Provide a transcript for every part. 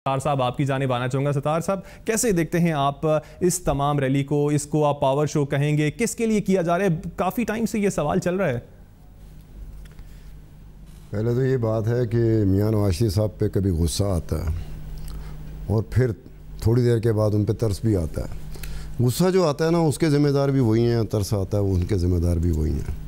ستار صاحب آپ کی جانب آنا چاہوں گا. ستار صاحب کیسے دیکھتے ہیں آپ اس تمام ریلی کو؟ اس کو آپ پاور شو کہیں گے؟ کس کے لیے کیا جا رہا ہے؟ کافی ٹائم سے یہ سوال چل رہا ہے. پہلے تو یہ بات ہے کہ میاں نواز شریف صاحب پہ کبھی غصہ آتا ہے اور پھر تھوڑی دیر کے بعد ان پہ ترس بھی آتا ہے. غصہ جو آتا ہے نا اس کے ذمہ دار بھی وہی ہیں، ترس آتا ہے وہ ان کے ذمہ دار بھی وہی ہیں.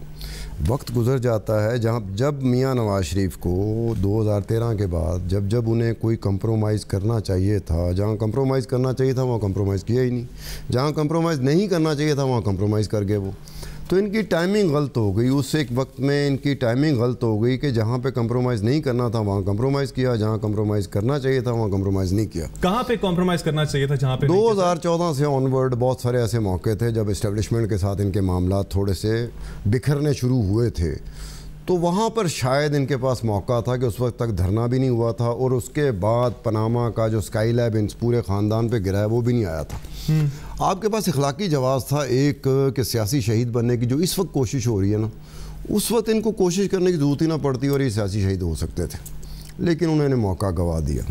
وقت گزر جاتا ہے جب میاں نواز شریف کو 2013 کے بعد جب انہیں کوئی کمپرومائز کرنا چاہیے تھا، جہاں کمپرومائز کرنا چاہیے تھا وہاں کمپرومائز کیا ہی نہیں، جہاں کمپرومائز نہیں کرنا چاہیے تھا وہاں کمپرومائز کر گئے وہ. تو ان کی ٹائمنگ غلط ہو گئی. اس ایک وقت میں ان کی ٹائمنگ غلط ہو گئی کہ جہاں پہ کمپرومائز نہیں کرنا تھا وہاں کمپرومائز کیا، جہاں کمپرومائز کرنا چاہیے تھا وہاں کمپرومائز نہیں کیا. کہاں پہ کمپرومائز کرنا چاہیے تھا جہاں پہ 2014 سے آن ورڈ بہت سارے ایسے موقع تھے جب اسٹیبلشمنٹ کے ساتھ ان کے معاملات تھوڑے سے بکھرنے شروع ہوئے تھے. تو وہاں پر شاید ان کے پاس موقع تھا کہ اس وقت تک دھرنا بھی نہیں ہوا تھا اور اس کے بعد پاناما کا جو اسکائی لیب ان پورے خاندان پہ گرا ہے وہ بھی نہیں آیا تھا. آپ کے پاس اخلاقی جواز تھا ایک کہ سیاسی شہید بننے کی جو اس وقت کوشش ہو رہی ہے نا، اس وقت ان کو کوشش کرنے کی ضرورت ہی نہ پڑتی اور یہ سیاسی شہید ہو سکتے تھے، لیکن انہوں نے موقع گوا دیا.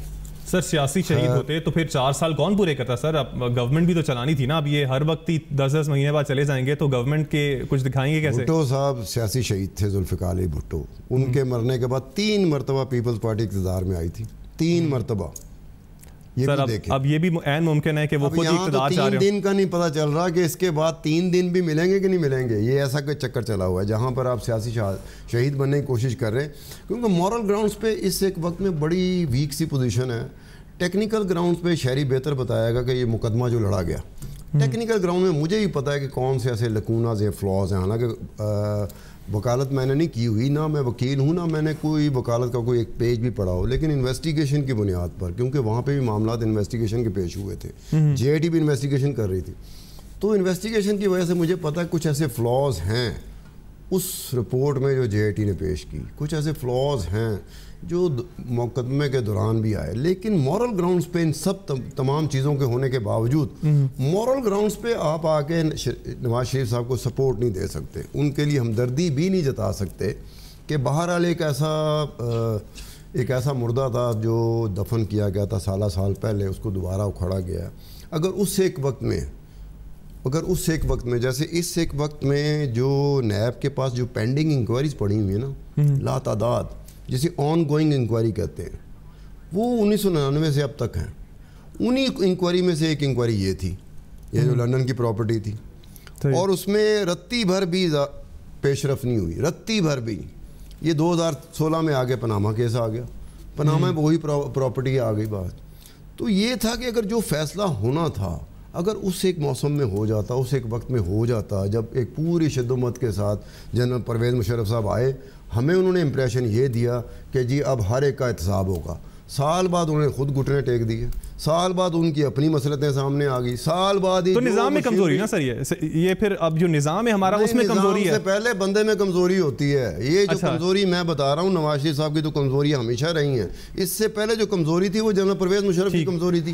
سر سیاسی شہید ہوتے تو پھر 4 سال کون پورے کرتا سر؟ اب گورنمنٹ بھی تو چلانی تھی نا. اب یہ ہر وقت 10 مہینے بعد چلے جائیں گے تو گورنمنٹ کے کچھ دکھائیں گے کیسے؟ بھٹو صاحب سیاسی شہید تھے، ذوالفقار علی بھٹو. ان کے مرنے کے بعد 3 مرتبہ پیپلز پارٹی اقتدار میں آئی تھی، 3 مرتبہ. سر اب یہ بھی عین ممکن ہے کہ وہ خود اقتدار چاہ رہے ہیں. 3 دن کا نہیں پتہ چل رہا کہ اس کے بعد 3 دن بھی ملیں گے کہ نہیں ملیں گے. یہ ایسا کوئی چکر چلا ہوا ہے جہاں پر آپ سیاسی شہید بننے کی کوشش کر رہے ہیں، کیونکہ مورل گراؤنڈز پہ اس ایک وقت میں بڑی ویک سی پوزیشن ہے. ٹیکنیکل گراؤنڈز پہ شہری بہتر بتائے گا کہ یہ مقدمہ جو لڑا گیا ٹیکنیکل گراؤنڈ میں مجھے ہی پتہ ہے کہ کون سے ایسے لکوناز یا فلاز ہیں. حالانکہ وکالت میں نے نہیں کی ہوئی، نہ میں وکیل ہوں، نہ میں نے کوئی وکالت کا کوئی ایک پیج بھی پڑھا ہو، لیکن انویسٹیگیشن کی بنیاد پر، کیونکہ وہاں پہ بھی معاملات انویسٹیگیشن کے پیش ہوئے تھے، جے آئی ٹی بھی انویسٹیگیشن کر رہی تھی. تو انویسٹیگیشن کی وجہ سے مجھے پتہ ہے کچھ ایسے فلاز ہیں اس رپورٹ میں جو جے آئی ٹی نے پیش کی، کچھ ایسے فلاز ہیں جو مقدمے کے دوران بھی آئے. لیکن مورل گراؤنڈز پہ ان سب تمام چیزوں کے ہونے کے باوجود مورل گراؤنڈز پہ آپ آ کے نواز شریف صاحب کو سپورٹ نہیں دے سکتے، ان کے لیے ہمدردی بھی نہیں جتا سکتے کہ بہرحال ایک ایسا مردہ تھا جو دفن کیا گیا تھا سال پہلے، اس کو دوبارہ اکھاڑا گیا. اگر اس ایک وقت میں جیسے اس ایک وقت میں جو نیب کے پاس جو پینڈنگ انکوائریز پڑی ہوئی ہیں نا لا تعداد، جسے آن گوئنگ انکوائری کہتے ہیں، وہ 1999 سے اب تک ہیں. انہی انکوائری میں سے ایک انکوائری یہ تھی، یہ جو لندن کی پراپرٹی تھی، اور اس میں رتی بھر بھی پیش رفت نہیں ہوئی، رتی بھر بھی. یہ 2016 میں آگے پاناما کیس آ گیا، پاناما میں وہی پراپرٹی آ گئی بات. تو یہ تھا کہ اگر جو فیصلہ ہونا تھا اگر اس ایک موسم میں ہو جاتا، اس ایک وقت میں ہو جاتا، جب ایک پوری شدت کے ساتھ جنرل پرویز مشرف صاحب آئے، ہمیں انہوں نے امپریشن یہ دیا کہ جی اب ہر ایک کا احتساب ہوگا. سال بعد انہوں نے خود گھٹنے ٹیک دیے، سال بعد ان کی اپنی مسئلتیں سامنے آ گئی، سال بعد ہی. تو نظام میں کمزوری نا سر، یہ پھر اب جو نظام ہے ہمارا اس میں کمزوری ہے. سے پہلے بندے میں کمزوری ہوتی ہے. یہ جو کمزوری میں بتا رہا ہوں نواز شریف صاحب کی تو کمزوری ہمیشہ رہی ہیں. اس سے پہلے جو کمزوری تھی وہ جنرل پرویز مشرف کی کمزوری تھی.